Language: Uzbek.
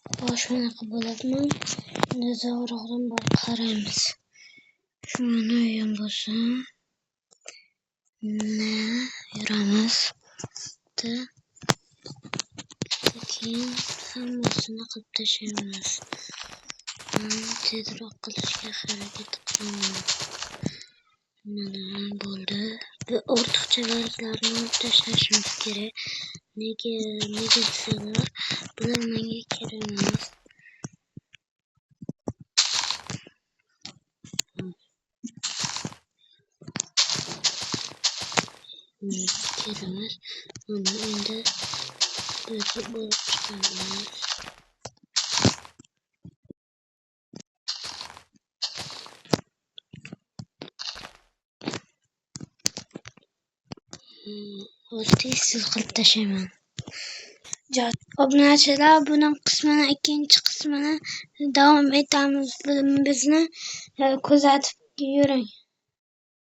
Shunaqa bo'ladimi? Endi uzoqroqdan borib qaraymiz. Shuni ham bo'lsa, yuramiz. Keyin hammasini qilib tashlaymiz. Tezroq qilishga harakat qilaman. Mana bo'ldi. Bu ortiqcha variklarni olib tashlashimiz kerak. Nega desalar, bular menga kerak emas. Kerak emas. Mana endi bo'lib chiqamiz. Tez qilib tashlayman. Obunachilar, buning qismini, ikkinchi qismini davom etamiz. Bizni kuzatib yuring.